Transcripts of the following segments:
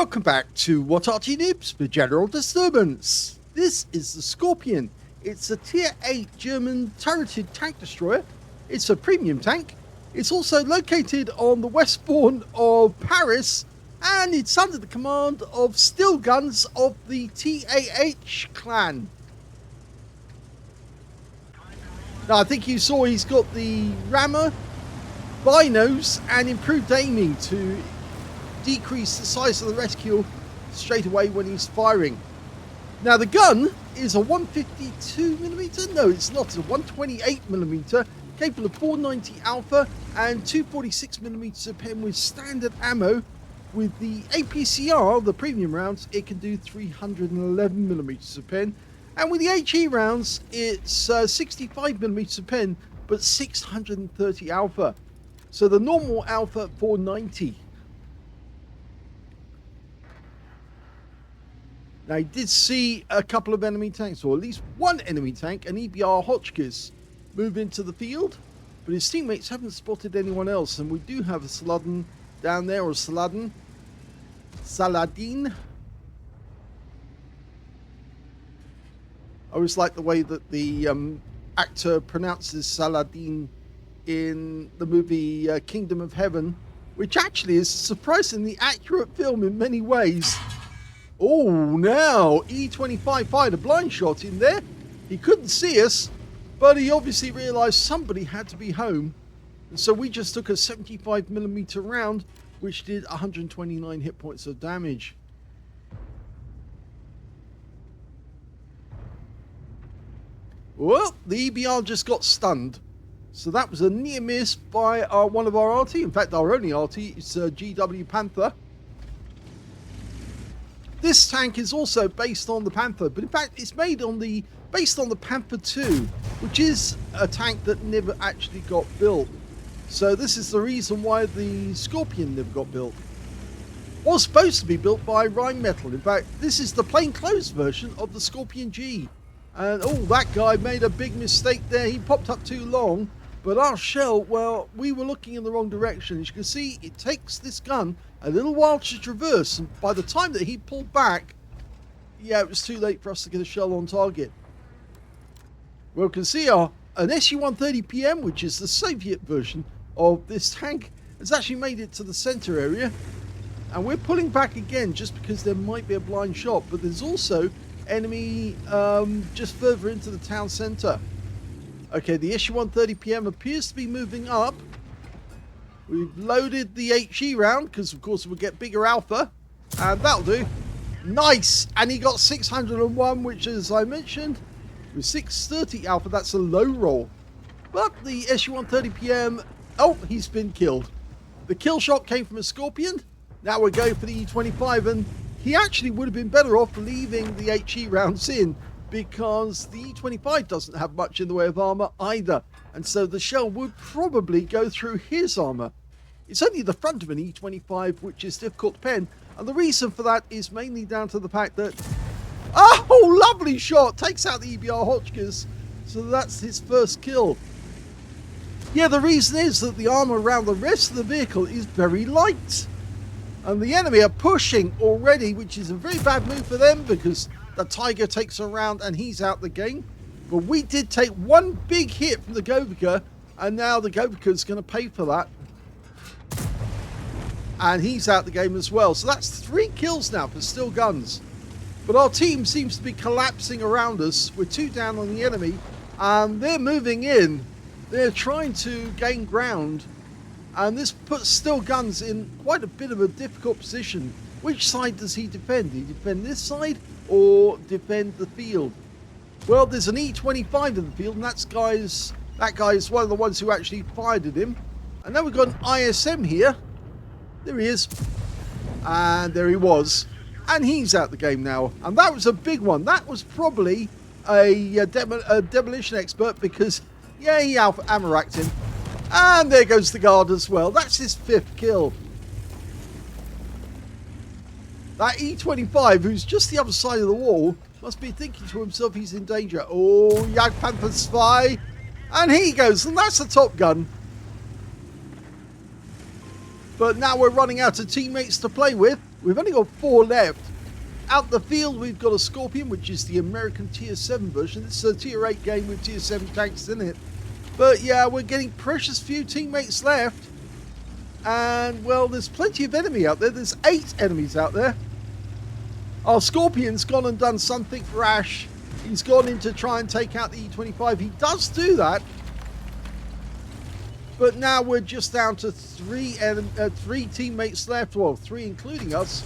Welcome back to What Arty Noobs for General Disturbance. This is the Skorpion. It's a tier 8 German turreted tank destroyer. It's a premium tank. It's also located on the westbourne of Paris, and it's under the command of steel guns of the TAH clan. Now I think you saw he's got the rammer, binos and improved aiming to decrease the size of the rescue straight away when he's firing. Now the gun is a 152mm, no it's not, it's a 128mm, capable of 490 alpha and 246mm of pen with standard ammo. With the APCR, the premium rounds, it can do 311mm of pen, and with the HE rounds it's 65mm of pen but 630 alpha. So the normal alpha 490. Now, I did see a couple of enemy tanks, or at least one enemy tank, an EBR Hotchkiss, move into the field, but his teammates haven't spotted anyone else, and we do have a Saladin down there, or Saladin. I always like the way that the actor pronounces Saladin in the movie Kingdom of Heaven, which actually is a surprisingly accurate film in many ways. Oh, now E25 fired a blind shot in there. He couldn't see us, but he obviously realized somebody had to be home. And so we just took a 75mm round, which did 129 hit points of damage. Well, the EBR just got stunned. So that was a near miss by one of our Arty. In fact, our only Arty is GW Panther. This tank is also based on the Panther, but in fact it's based on the Panther 2, which is a tank that never actually got built. So this is the reason why the Skorpion never got built. Was supposed to be built by Rheinmetall. In fact, this is the plainclothes version of the Skorpion G. And oh, that guy made a big mistake there. He popped up too long. But our shell, well, we were looking in the wrong direction. As you can see, it takes this gun a little while to traverse, and by the time that he pulled back, yeah, it was too late for us to get a shell on target. Well, you can see an SU-130PM, which is the Soviet version of this tank, has actually made it to the center area, and we're pulling back again just because there might be a blind shot, but there's also enemy just further into the town center. Okay, the SU-130PM appears to be moving up. We've loaded the HE round, because of course we'll get bigger alpha. And that'll do. Nice! And he got 601, which, as I mentioned, with 630 alpha, that's a low roll. But the SU-130PM, oh, he's been killed. The kill shot came from a Skorpion. Now we're going for the E25, and he actually would have been better off leaving the HE rounds in, because the E25 doesn't have much in the way of armor either, and so the shell would probably go through his armor. It's only the front of an E25 which is difficult to pen, and the reason for that is mainly down to the fact that, oh, lovely shot, takes out the EBR Hotchkiss, so that's his first kill. Yeah, the reason is that the armor around the rest of the vehicle is very light, and the enemy are pushing already, which is a very bad move for them, because the Tiger takes a round and he's out the game. But we did take one big hit from the Govika, and now the Govika is going to pay for that. And he's out the game as well. So that's 3 kills now for Steel Guns. But our team seems to be collapsing around us. We're 2 down on the enemy, and they're moving in. They're trying to gain ground, and this puts Steel Guns in quite a bit of a difficult position. Which side does he defend? Does he defend this side or defend the field? Well, there's an E25 in the field, and that guy is one of the ones who actually fired at him. And then we've got an ISM here. There he is. And there he was. And he's out the game now. And that was a big one. That was probably a demolition expert, because, yeah, he ammo-racked him. And there goes the guard as well. That's his 5th kill. That E25, who's just the other side of the wall, must be thinking to himself he's in danger. Oh, Jagdpanther spy. And he goes, and that's the Top Gun. But now we're running out of teammates to play with. We've only got 4 left. Out the field, we've got a Skorpion, which is the American Tier 7 version. It's a Tier 8 game with Tier 7 tanks in it. But yeah, we're getting precious few teammates left. And, well, there's plenty of enemy out there. There's 8 enemies out there. Our Skorpion's gone and done something rash. He's gone in to try and take out the E25. He does do that. But now we're just down to 3 teammates left. Well, 3 including us.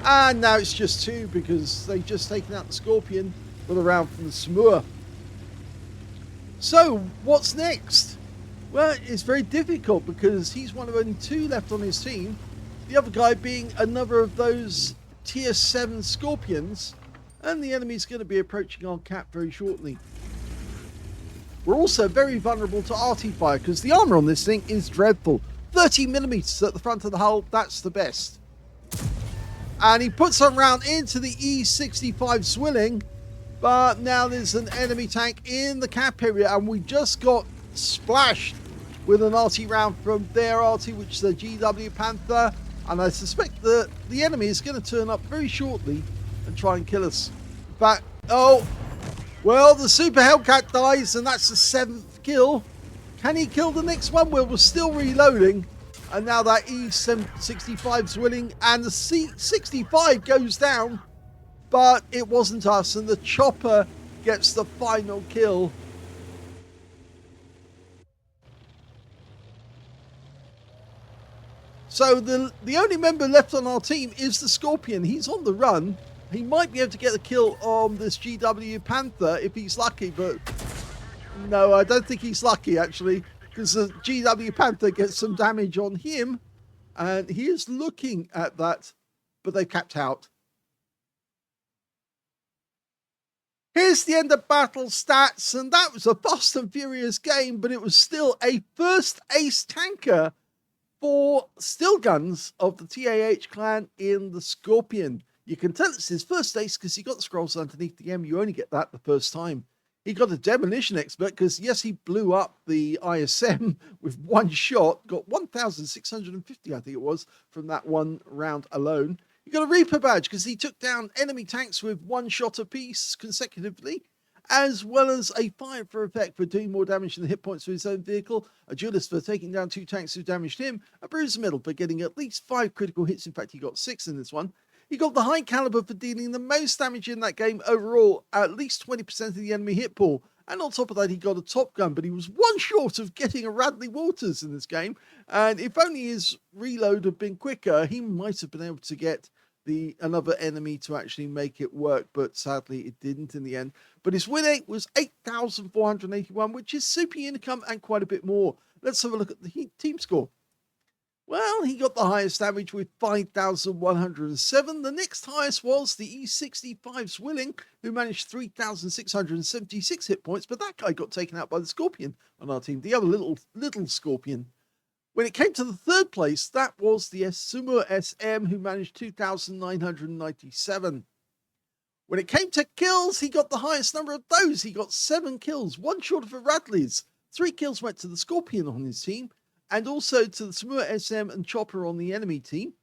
And now it's just 2 because they've just taken out the Skorpion with a round from the Smur. So, what's next? Well, it's very difficult because he's one of only 2 left on his team. The other guy being another of those Tier 7 Skorpions. And the enemy's going to be approaching our cap very shortly. We're also very vulnerable to Arty fire because the armor on this thing is dreadful. 30mm at the front of the hull, that's the best. And he puts some round into the E65 Swilling. But now there's an enemy tank in the cap area and we just got splashed with an Arty round from their Arty, which is a GW Panther. And I suspect that the enemy is going to turn up very shortly and try and kill us. In fact, oh, well, the Super Hellcat dies and that's the 7th kill. Can he kill the next one? Well, we're still reloading. And now that E65's winning and the C65 goes down. But it wasn't us and the chopper gets the final kill. So the only member left on our team is the Skorpion. He's on the run. He might be able to get the kill on this GW Panther if he's lucky, but no, I don't think he's lucky actually, because the GW Panther gets some damage on him, and he is looking at that, but they've capped out. Here's the end of battle stats, and that was a fast and furious game, but it was still a first ace tanker for still guns of the TAH clan in the Skorpion. You can tell it's his first ace because he got the scrolls underneath the M. You only get that the first time. He got a demolition expert because, yes, he blew up the ISM with 1 shot. Got 1,650, I think it was, from that 1 round alone. He got a Reaper badge because he took down enemy tanks with 1 shot apiece consecutively, as well as a fire for effect for doing more damage than the hit points to his own vehicle, a duelist for taking down 2 tanks who damaged him, a bruiser medal for getting at least 5 critical hits. In fact, he got 6 in this one. He got the high caliber for dealing the most damage in that game overall, at least 20% of the enemy hit pool. And on top of that, he got a top gun, but he was 1 short of getting a Radley Waters in this game. And if only his reload had been quicker, he might have been able to get another enemy to actually make it work, but sadly it didn't in the end. But his win rate was 8,481, which is super income and quite a bit more. Let's have a look at the team score. Well, he got the highest damage with 5,107. The next highest was the E65 Swilling, who managed 3,676 hit points, but that guy got taken out by the Skorpion on our team, the other little Skorpion. When it came to the 3rd place, that was the Sumo SM, who managed 2,997. When it came to kills, he got the highest number of those. He got 7 kills, 1 short of a Radley's. 3 kills went to the Skorpion on his team, and also to the Sumo SM and Chopper on the enemy team.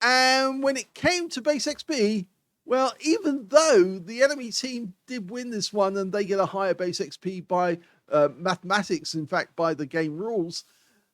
And when it came to base XP, well, even though the enemy team did win this one and they get a higher base XP by mathematics, in fact, by the game rules,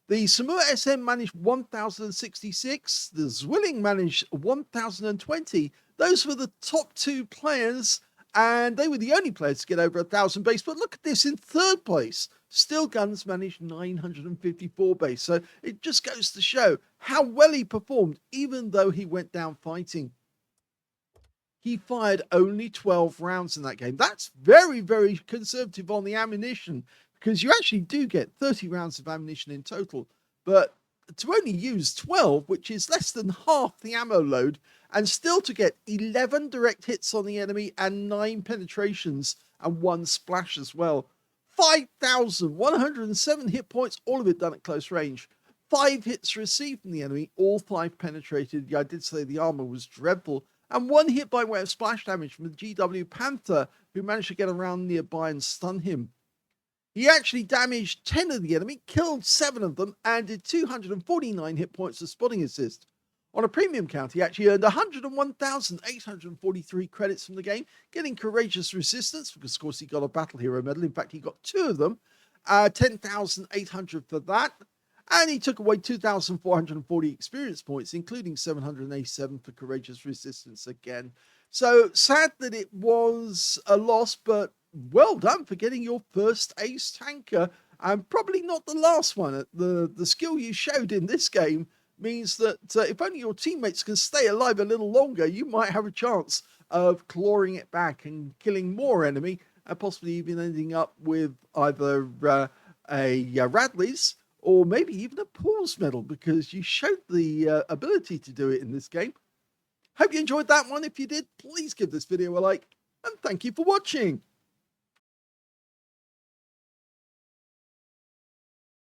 the Sumo SM managed 1,066. The Zwilling managed 1,020. Those were the top 2 players, and they were the only players to get over 1,000 base. But look at this, in 3rd place, Still Guns managed 954 base. So it just goes to show how well he performed, even though he went down fighting. He fired only 12 rounds in that game. That's very, very conservative on the ammunition, because you actually do get 30 rounds of ammunition in total. But to only use 12, which is less than half the ammo load, and still to get 11 direct hits on the enemy and 9 penetrations and 1 splash as well. 5,107 hit points, all of it done at close range. 5 hits received from the enemy, all 5 penetrated. Yeah, I did say the armor was dreadful. And 1 hit by way of splash damage from the GW Panther, who managed to get around nearby and stun him. He actually damaged 10 of the enemy, killed 7 of them, and did 249 hit points of spotting assist. On a premium count, he actually earned 101,843 credits from the game, getting Courageous Resistance, because of course he got a Battle Hero medal. In fact, he got 2 of them, 10,800 for that. And he took away 2,440 experience points, including 787 for Courageous Resistance again. So sad that it was a loss, but well done for getting your first ace tanker, and probably not the last one. The skill you showed in this game means that if only your teammates can stay alive a little longer, you might have a chance of clawing it back and killing more enemy, and possibly even ending up with either a Radley's or maybe even a Paul's medal, because you showed the ability to do it in this game. Hope you enjoyed that one. If you did, please give this video a like, and thank you for watching.